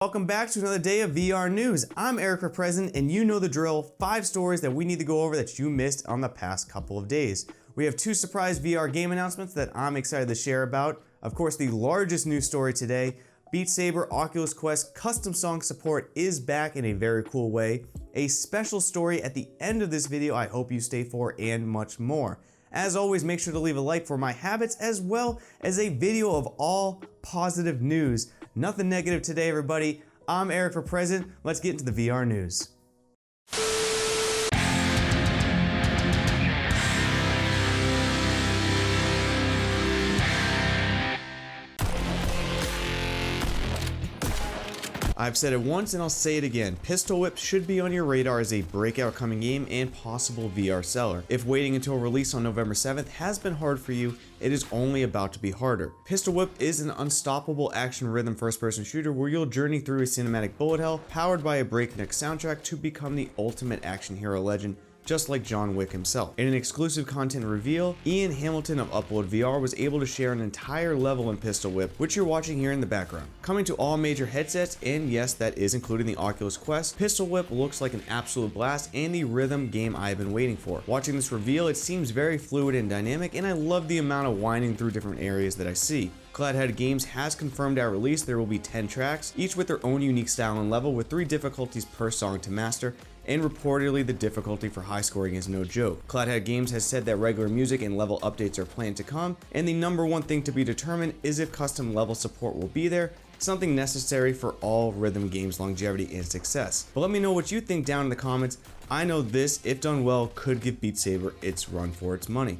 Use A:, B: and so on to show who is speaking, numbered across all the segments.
A: Welcome back to another day of VR news. I'm Eric for President, and you know the drill. 5 stories that we need to go over that you missed on the past couple of days. We have 2 surprise VR game announcements that I'm excited to share about. Of course, the largest news story today, Beat Saber Oculus Quest custom song support is back in a very cool way. A special story at the end of this video I hope you stay for, and much more. As always, make sure to leave a like for my habits as well as a video of all positive news. Nothing negative today, everybody. I'm Eric for President. Let's get into the VR news. I've said it once and I'll say it again. Pistol Whip should be on your radar as a breakout coming game and possible VR seller. If waiting until release on November 7th has been hard for you, it is only about to be harder. Pistol Whip is an unstoppable action rhythm first-person shooter where you'll journey through a cinematic bullet hell powered by a breakneck soundtrack to become the ultimate action hero legend, just like John Wick himself. In an exclusive content reveal, Ian Hamilton of Upload VR was able to share an entire level in Pistol Whip, which you're watching here in the background. Coming to all major headsets, and yes, that is including the Oculus Quest, Pistol Whip looks like an absolute blast and the rhythm game I've been waiting for. Watching this reveal, it seems very fluid and dynamic, and I love the amount of winding through different areas that I see. Cladhead Games has confirmed at release there will be 10 tracks, each with their own unique style and level with 3 difficulties per song to master, and reportedly the difficulty for high scoring is no joke. Cladhead Games has said that regular music and level updates are planned to come, and the number one thing to be determined is if custom level support will be there, something necessary for all rhythm games' longevity and success. But let me know what you think down in the comments. I know this, if done well, could give Beat Saber its run for its money.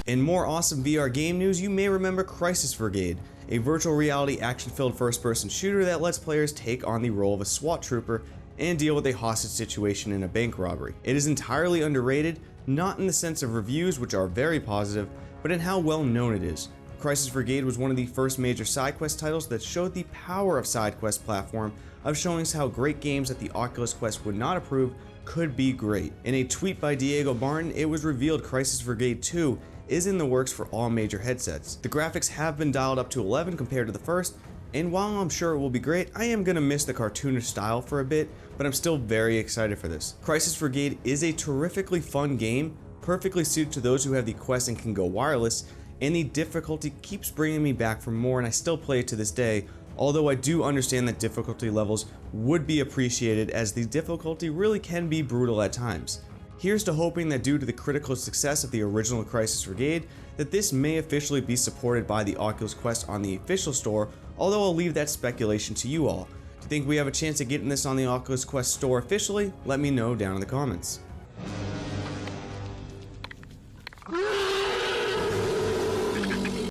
A: In more awesome VR game news, you may remember Crisis Vrigade, a virtual reality action-filled first-person shooter that lets players take on the role of a SWAT trooper and deal with a hostage situation in a bank robbery. It is entirely underrated, not in the sense of reviews, which are very positive, but in how well known it is. Crisis Vrigade was one of the first major side quest titles that showed the power of side quest platform of showing us how great games that the Oculus Quest would not approve could be great. In a tweet by Diego Martin, it was revealed Crisis Vrigade 2 is in the works for all major headsets. The graphics have been dialed up to 11 compared to the first, and while I'm sure it will be great, I am gonna miss the cartoonish style for a bit, but I'm still very excited for this. Crisis Vrigade is a terrifically fun game, perfectly suited to those who have the Quest and can go wireless, and the difficulty keeps bringing me back for more, and I still play it to this day, although I do understand that difficulty levels would be appreciated as the difficulty really can be brutal at times. Here's to hoping that due to the critical success of the original Crisis Vrigade, that this may officially be supported by the Oculus Quest on the official store, although I'll leave that speculation to you all. Do you think we have a chance of getting this on the Oculus Quest store officially? Let me know down in the comments.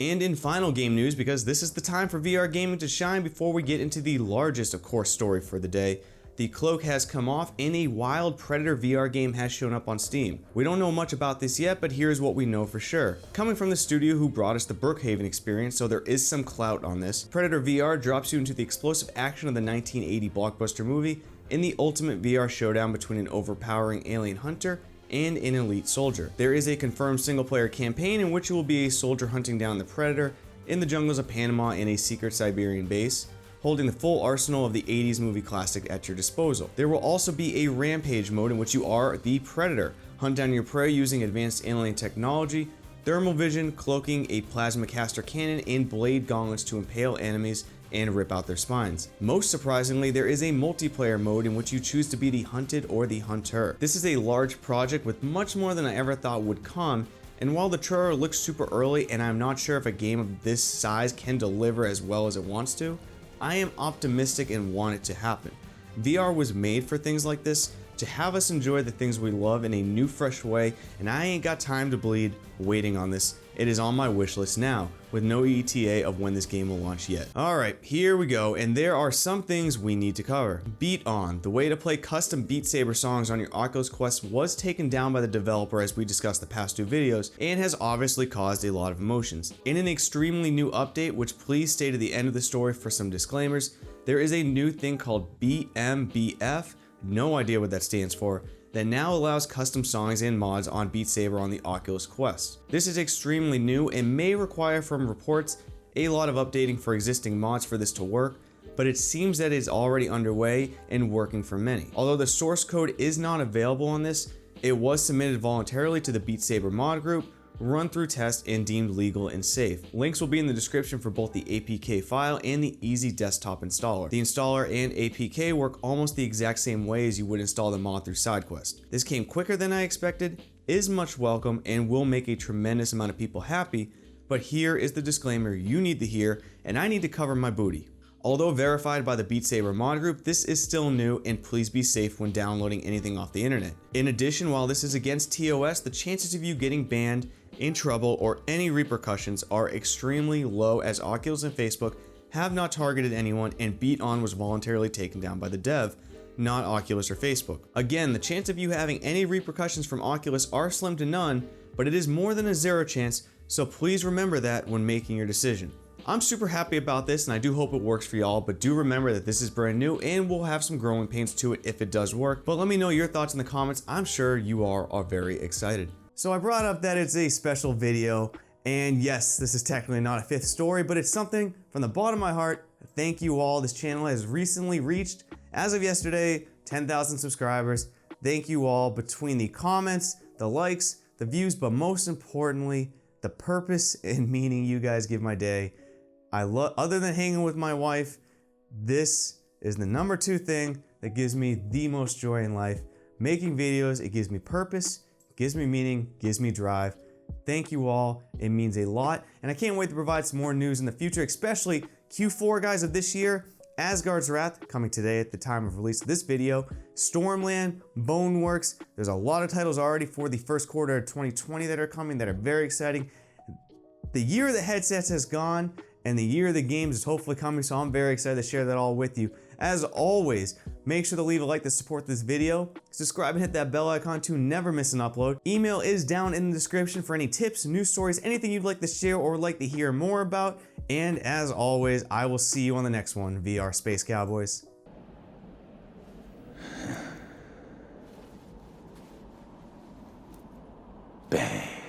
A: And in final game news, because this is the time for VR gaming to shine before we get into the largest, of course, story for the day, the cloak has come off and a Wild Predator VR game has shown up on Steam. We don't know much about this yet, but here's what we know for sure. Coming from the studio who brought us the Brookhaven experience, so there is some clout on this, Predator VR drops you into the explosive action of the 1980 blockbuster movie in the ultimate VR showdown between an overpowering alien hunter and an elite soldier. There is a confirmed single-player campaign in which you will be a soldier hunting down the Predator in the jungles of Panama in a secret Siberian base, holding the full arsenal of the 80s movie classic at your disposal. There will also be a rampage mode in which you are the Predator. Hunt down your prey using advanced alien technology, thermal vision, cloaking, a plasma caster cannon, and blade gauntlets to impale enemies and rip out their spines. Most surprisingly, there is a multiplayer mode in which you choose to be the hunted or the hunter. This is a large project with much more than I ever thought would come, and while the trailer looks super early and I'm not sure if a game of this size can deliver as well as it wants to, I am optimistic and want it to happen. VR was made for things like this, to have us enjoy the things we love in a new fresh way, and I ain't got time to bleed waiting on this. It is on my wish list now, with no ETA of when this game will launch yet. Alright, here we go, and there are some things we need to cover. Beat On, the way to play custom Beat Saber songs on your Oculus Quest, was taken down by the developer as we discussed the past 2 videos, and has obviously caused a lot of emotions. In an extremely new update, which please stay to the end of the story for some disclaimers, there is a new thing called BMBF, no idea what that stands for, that now allows custom songs and mods on Beat Saber on the Oculus Quest. This is extremely new and may require, from reports, a lot of updating for existing mods for this to work, but it seems that it's already underway and working for many. Although the source code is not available on this, it was submitted voluntarily to the Beat Saber mod group, run through tests, and deemed legal and safe. Links will be in the description for both the APK file and the easy desktop installer. The installer and APK work almost the exact same way as you would install the mod through SideQuest. This came quicker than I expected, is much welcome, and will make a tremendous amount of people happy, but here is the disclaimer you need to hear, and I need to cover my booty. Although verified by the Beat Saber mod group, this is still new, and please be safe when downloading anything off the internet. In addition, while this is against TOS, the chances of you getting banned, in trouble, or any repercussions are extremely low, as Oculus and Facebook have not targeted anyone, and Beat On was voluntarily taken down by the dev, not Oculus or Facebook. Again, the chance of you having any repercussions from Oculus are slim to none, but it is more than a zero chance, so please remember that when making your decision. I'm super happy about this, and I do hope it works for y'all, but do remember that this is brand new and we'll have some growing pains to it if it does work. But let me know your thoughts in the comments. I'm sure you are very excited. So I brought up that it's a special video, and yes, this is technically not a fifth story, but it's something from the bottom of my heart. Thank you all. This channel has recently reached, as of yesterday, 10,000 subscribers. Thank you all. Between the comments, the likes, the views, but most importantly, the purpose and meaning you guys give my day. Other than hanging with my wife, this is the number 2 thing that gives me the most joy in life. Making videos, it gives me purpose, gives me meaning, gives me drive. Thank you all, it means a lot, and I can't wait to provide some more news in the future, especially Q4 guys of this year. Asgard's Wrath coming today at the time of release of this video, Stormland, Boneworks. There's a lot of titles already for the first quarter of 2020 that are coming that are very exciting. The year of the headsets has gone, and the year of the games is hopefully coming, so I'm very excited to share that all with you. As always, make sure to leave a like to support this video, subscribe and hit that bell icon to never miss an upload. Email is down in the description for any tips, news stories, anything you'd like to share or would like to hear more about. And as always, I will see you on the next one, VR Space Cowboys. Bang.